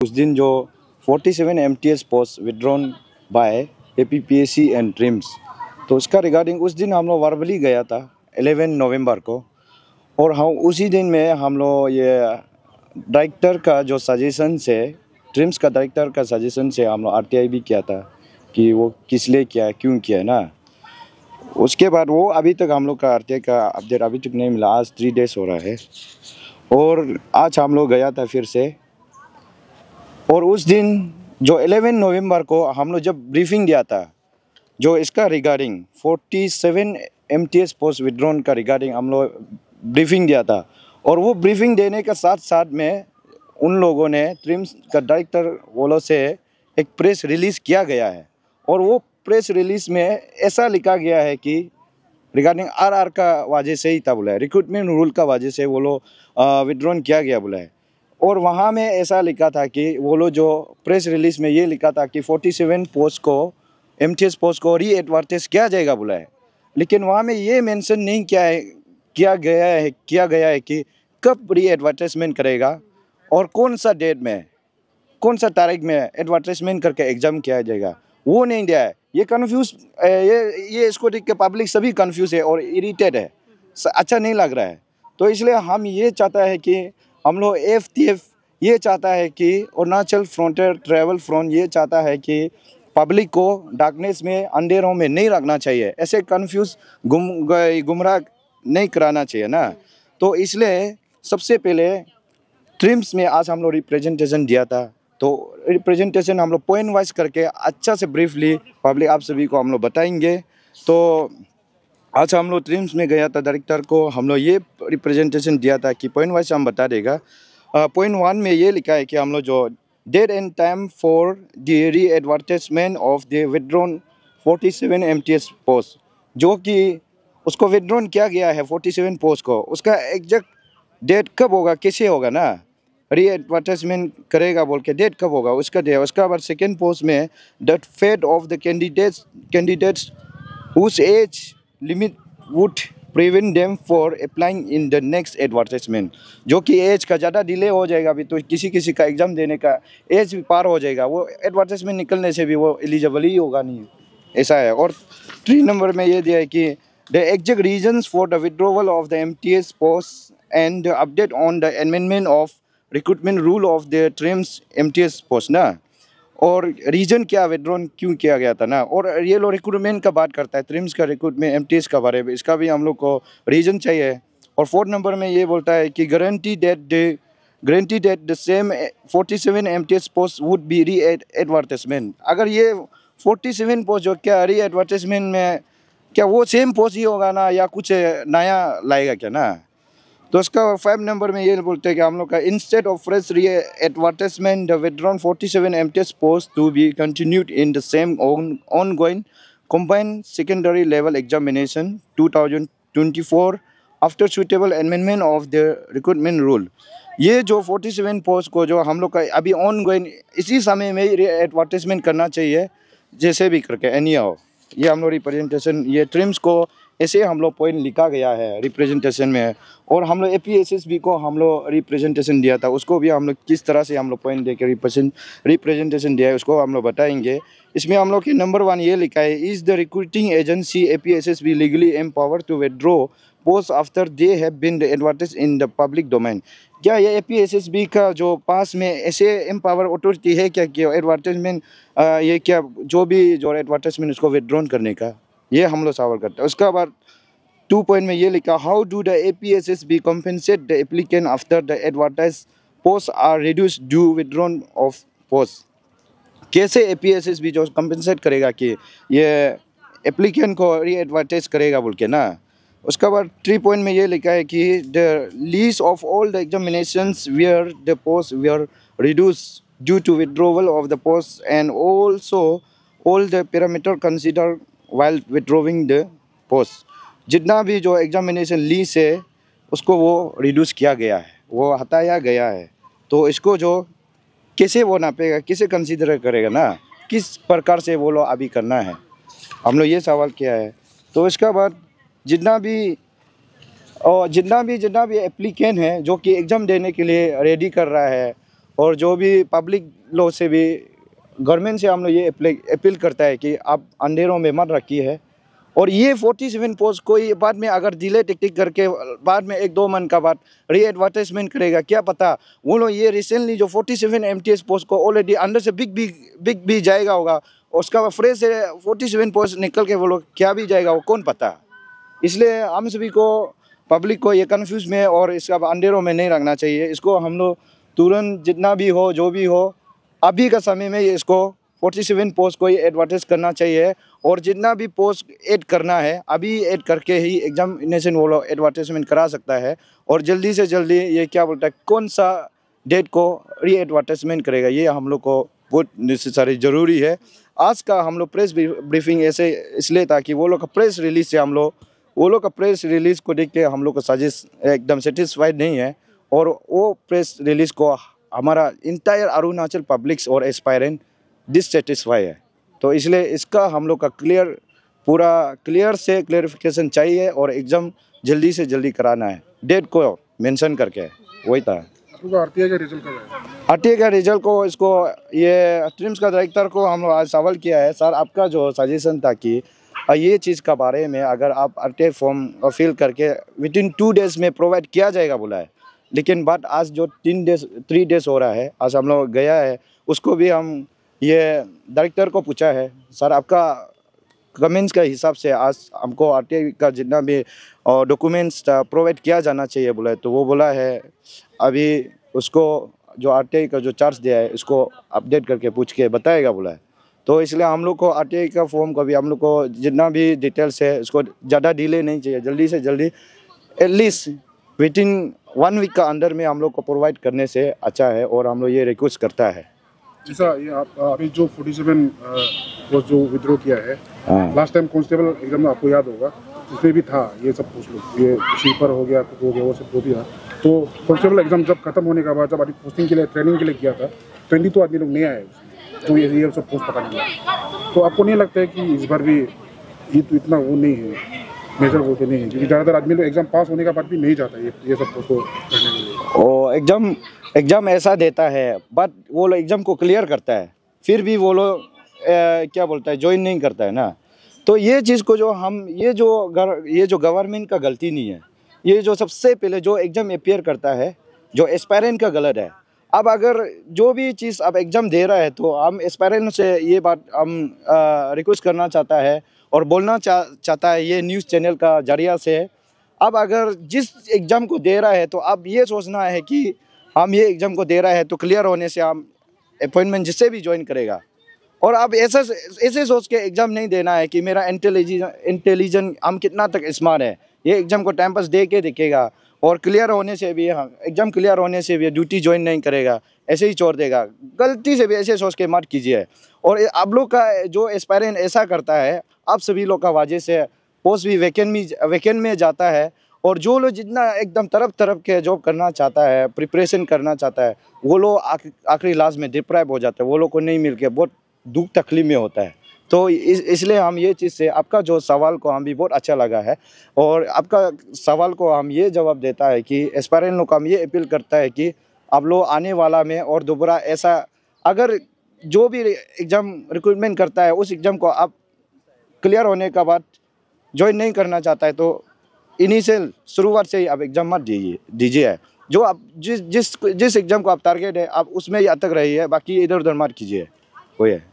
उस दिन जो 47 MTS post withdrawn bye APPSC and TRIMS, तो उसका रिगार्डिंग उस दिन हम लोग वर्बली गया था 11 नवंबर को। और हम उसी दिन में हम लोग ये डायरेक्टर का जो सजेशन से, ट्रिम्स का डायरेक्टर का सजेशन से हम लोग RTI भी किया था कि वो किस लिए किया, क्यों किया ना। उसके बाद वो अभी तक हम लोग का RTI का अपडेट अभी तक नहीं मिला। आज 3 डेज हो रहा है और आज हम लोग गया था फिर से। और उस दिन जो 11 नवंबर को हम लोग जब ब्रीफिंग दिया था, जो इसका रिगार्डिंग 47 MTS पोस्ट विड्रॉन का रिगार्डिंग हम लोग ब्रीफिंग दिया था। और वो ब्रीफिंग देने के साथ साथ में उन लोगों ने ट्रिम्स का डायरेक्टर वालों से एक प्रेस रिलीज़ किया गया है। और वो प्रेस रिलीज़ में ऐसा लिखा गया है कि रिगार्डिंग RR का वजह से ही था बोला है, रिक्रूटमेंट रूल का वजह से वो लोग विड्रॉन किया गया बोला है। और वहाँ में ऐसा लिखा था कि वो लोग जो प्रेस रिलीज़ में ये लिखा था कि 47 पोस्ट को MTS पोस्ट को री एडवर्टाइज किया जाएगा बोला है। लेकिन वहाँ में ये मेंशन नहीं किया गया है कि कब री एडवर्टाइजमेंट करेगा और कौन सा डेट में, कौन सा तारीख में एडवर्टाइजमेंट करके एग्ज़ाम किया जाएगा, वो नहीं दिया है। ये कन्फ्यूज़, ये इसको देख के पब्लिक सभी कन्फ्यूज़ है और इरिटेट है, अच्छा नहीं लग रहा है। तो इसलिए हम ये चाहता है कि हम लोग FTF ये चाहता है कि अरुणाचल फ्रंटियर ट्रैवल फ्रंट ये चाहता है कि पब्लिक को डार्कनेस में, अंधेरों में नहीं रखना चाहिए, ऐसे कंफ्यूज गुमराह नहीं कराना चाहिए ना। तो इसलिए सबसे पहले ट्रिम्स में आज हम लोग रिप्रेजेंटेशन दिया था। तो रिप्रेजेंटेशन हम लोग पॉइंट वाइज करके अच्छा से ब्रीफली पब्लिक आप सभी को हम लोग बताएंगे। तो आज हम लोग ट्रिम्स में गया था, डायरेक्टर को हम लोग ये रिप्रेजेंटेशन दिया था कि पॉइंट वाइज हम बता देगा। पॉइंट 1 में ये लिखा है कि हम लोग जो date and time for the re advertisement of the withdrawn 47 MTS post, जो कि उसको विड्रॉन किया गया है 47 पोस्ट को, उसका एग्जैक्ट डेट कब होगा, कैसे होगा ना, री एडवर्टाइजमेंट करेगा बोल के डेट कब होगा उसका डेट। उसका बाद सेकेंड पोस्ट में the fate of the candidates whose age limit would prevent them for applying in the next advertisement, जो कि एज का ज़्यादा डिले हो जाएगा। अभी तो किसी का एग्ज़ाम देने का एज भी पार हो जाएगा, वो एडवर्टाइजमेंट निकलने से भी वो एलिजिबल ही होगा नहीं, ऐसा है। और 3 नंबर में ये दिया है कि the exact reasons for the withdrawal of the MTS post and the update on the amendment of recruitment rule of the TRIMS MTS post ना, और रीजन क्या विड्रॉन क्यों किया गया था ना। और ये लोग रिक्रूटमेंट का बात करता है, ट्रिम्स का रिक्रूटमेंट MTS का बारे में, इसका भी हम लोग को रीजन चाहिए। और 4 नंबर में ये बोलता है कि guarantee that the same 47 MTS post would be री एडवर्टाइजमेंट। अगर ये 47 पोस्ट जो क्या री एडवर्टाइजमेंट में, क्या वो सेम पोस्ट ही होगा ना या कुछ नया लाएगा क्या ना। तो उसका 5 नंबर में ये बोलते हैं कि हम लोग का instead of fresh re advertisement the withdrawn 47 MTS post to be continued in the same ongoing combined secondary level examination 2024 after suitable amendment of the recruitment rule. ये जो 47 पोस्ट को जो हम लोग का अभी ऑनगोइंग इसी समय में एडवर्टाइजमेंट करना चाहिए, जैसे भी करके एनी हो। ये हम लोग रिप्रेजेंटेशन, ये ट्रिम्स को ऐसे हम लोग पॉइंट लिखा गया है रिप्रेजेंटेशन में। और हम लोग APSSB को हम लोग रिप्रेजेंटेशन दिया था, उसको भी हम लोग किस तरह से हम लोग पॉइंट दे के रिप्रेजेंटेशन दिया है उसको हम लोग बताएंगे। इसमें हम लोग के नंबर 1 ये लिखा है, is the recruiting agency APSSB legally empowered to withdraw post after they have been advertise in the public domain. क्या ये APSSB का जो पास में ऐसे एम्पावर अथॉरिटी है क्या कि एडवर्टाइजमेंट, ये क्या जो भी जो एडवर्टाइजमेंट उसको विड्रॉन करने का, ये हम लोग सवाल करते हैं। उसका बाद 2 पॉइंट में ये लिखा, how do the APSSB compensate the applicant after the advertise post are reduce due withdrawn of post. कैसे APSSB जो कंपनसेट करेगा कि ये एप्लीकेंट को री एडवर्टाइज करेगा बोल के ना। उसका बाद 3 पॉइंट में ये लिखा है कि the list of all the examinations where the post were reduce due to withdrawal of the post and also all the parameter consider while withdrawing the post. जितना भी जो एग्जामिनेशन लीज है उसको वो रिड्यूस किया गया है, वो हटाया गया है। तो इसको जो कैसे वो नापेगा, कैसे कंसीडर करेगा ना, किस प्रकार से वो लोग अभी करना है, हम लोग ये सवाल किया है। तो इसका बाद जितना भी एप्लीकेंट है जो कि एग्ज़ाम देने के लिए रेडी कर रहा है, और जो भी पब्लिक लोग से भी गवर्नमेंट से हम लोग ये अपील करता है कि आप अंधेरों में मत रखिए। और ये 47 पोस्ट कोई बाद में अगर डिले टिक करके बाद में 1-2 मंथ का बाद री एडवर्टाइजमेंट करेगा, क्या पता वो लोग ये रिसेंटली जो 47 MTS पोस्ट को ऑलरेडी अंदर से बिग भी जाएगा होगा, उसका फ्रेश से 47 पोस्ट निकल के वो लोग क्या भी जाएगा वो कौन पता। इसलिए हम सभी को पब्लिक को ये कन्फ्यूज में और इसका अंधेरों में नहीं रखना चाहिए। इसको हम लोग तुरंत जितना भी हो जो भी हो अभी का समय में इसको 47 पोस्ट को एडवर्टाइज करना चाहिए। और जितना भी पोस्ट ऐड करना है अभी ऐड करके ही एग्जामिनेशन वो लोग एडवर्टाइजमेंट करा सकता है। और जल्दी से जल्दी ये क्या बोलता है कौन सा डेट को री एडवर्टाइजमेंट करेगा, ये हम लोग को बहुत नेसेसरी ज़रूरी है। आज का हम लोग प्रेस ब्रीफिंग ऐसे इसलिए ताकि वो लोग का प्रेस रिलीज से वो लोग का प्रेस रिलीज को देख के हम लोग को सजेस्ट एकदम सेटिस्फाइड नहीं है। और वो प्रेस रिलीज को हमारा इंटायर अरुणाचल पब्लिक्स और एस्पायरेंट डिससेटिस्फाई है। तो इसलिए इसका हम लोग का पूरा क्लियर से क्लियरिफिकेशन चाहिए और एग्ज़ाम जल्दी से जल्दी कराना है, डेट को मेंशन करके। वही था। आरटीआई का रिजल्ट कब है? आरटीआई का रिजल्ट को इसको ये ट्रिम्स का डायरेक्टर को हम लोग आज सवाल किया है, सर आपका जो सजेशन था कि ये चीज़ का बारे में अगर आप आरटीआई फॉर्म फिल करके विदिन 2 डेज़ में प्रोवाइड किया जाएगा बोला है। लेकिन बात आज जो 3 डेज़ हो रहा है, आज हम लोग गया है उसको भी हम ये डायरेक्टर को पूछा है, सर आपका कमेंट्स के हिसाब से आज हमको आरटीआई का जितना भी डॉक्यूमेंट्स प्रोवाइड किया जाना चाहिए बोला है। तो वो बोला है अभी उसको जो आरटीआई का जो चार्ज दिया है इसको अपडेट करके पूछ के बताएगा बोला है। तो इसलिए हम लोग को आरटीआई का फॉर्म का भी हम लोग को जितना भी डिटेल्स है उसको ज़्यादा डिले नहीं चाहिए, जल्दी से जल्दी एटलीस्ट विदिन 1 वीक का अंदर में हम लोग को प्रोवाइड करने से अच्छा है। और हम लोग ये रिक्वेस्ट करता है। जैसा ये आप अभी जो 47 पोस्ट जो विड्रॉ किया है, लास्ट टाइम कांस्टेबल एग्जाम में आपको याद होगा उसमें भी था ये सब पोस्ट लोग, ये स्वीपर हो गया वो सब जो भी था। तो कांस्टेबल एग्जाम जब खत्म होने के बाद जब अभी पोस्टिंग के लिए ट्रेनिंग के लिए किया था 22 आदमी लोग नहीं आए तो ये सब पोस्ट पकड़ने लगा। तो आपको नहीं लगता है कि इस बार भी ये तो इतना वो नहीं है, मेजर वो तो नहीं है, क्योंकि ज़्यादातर आदमी लोग एग्जाम पास होने के बाद भी नहीं जाता ये सब पोस्ट को करने के लिए। और एग्ज़ाम ऐसा देता है बट वो लोग एग्ज़ाम को क्लियर करता है फिर भी वो लोग क्या बोलता है ज्वाइन नहीं करता है ना। तो ये चीज़ को जो हम ये जो गवर्नमेंट का गलती नहीं है, ये जो सबसे पहले जो एग्ज़ाम अपियर करता है जो एस्पायरेंट का गलत है। अब अगर जो भी चीज़ अब एग्ज़ाम दे रहा है तो हम एस्पायरेंट से ये बात हम रिक्वेस्ट करना चाहता है और बोलना चाहता है ये न्यूज़ चैनल का जरिया से। अब अगर जिस एग्ज़ाम को दे रहा है तो अब ये सोचना है कि हम ये एग्ज़ाम को दे रहा है तो क्लियर होने से हम अपॉइंटमेंट जिससे भी ज्वाइन करेगा। और अब ऐसे सोच के एग्ज़ाम नहीं देना है कि मेरा इंटेलिजेंट हम कितना तक स्मार्ट है, ये एग्ज़ाम को टाइम पास दे के दिखेगा और क्लियर होने से भी एग्ज़ाम क्लियर होने से भी ड्यूटी ज्वाइन नहीं करेगा, ऐसे ही छोड़ देगा। गलती से भी ऐसे सोच के मत कीजिए। और आप लोग का जो एस्पायरेंट ऐसा करता है आप सभी लोग का वजह से पोस्ट भी वैकेंट में जाता है। और जो लोग जितना एकदम तरफ के जॉब करना चाहता है, प्रिपरेशन करना चाहता है, वो लोग आखिरी लास्ट में डिप्राइव हो जाते हैं, वो लोग को नहीं मिल के बहुत दुख तकलीफ में होता है। तो इसलिए हम ये चीज़ से आपका जो सवाल को हम भी बहुत अच्छा लगा है और आपका सवाल को हम ये जवाब देता है कि एस्पायरेंट लोग को हम ये अपील करता है कि आप लोग आने वाला में और दोबारा ऐसा अगर जो भी एग्ज़ाम रिक्रूटमेंट करता है उस एग्ज़ाम को आप क्लियर होने के बाद ज्वाइन नहीं करना चाहता है तो इनिशियल शुरुआत से ही आप एग्ज़ाम मत दीजिए। जो आप जिस एग्ज़ाम को आप टारगेट है आप उसमें ही अटक रही है, बाकी इधर उधर मत कीजिए। वो है।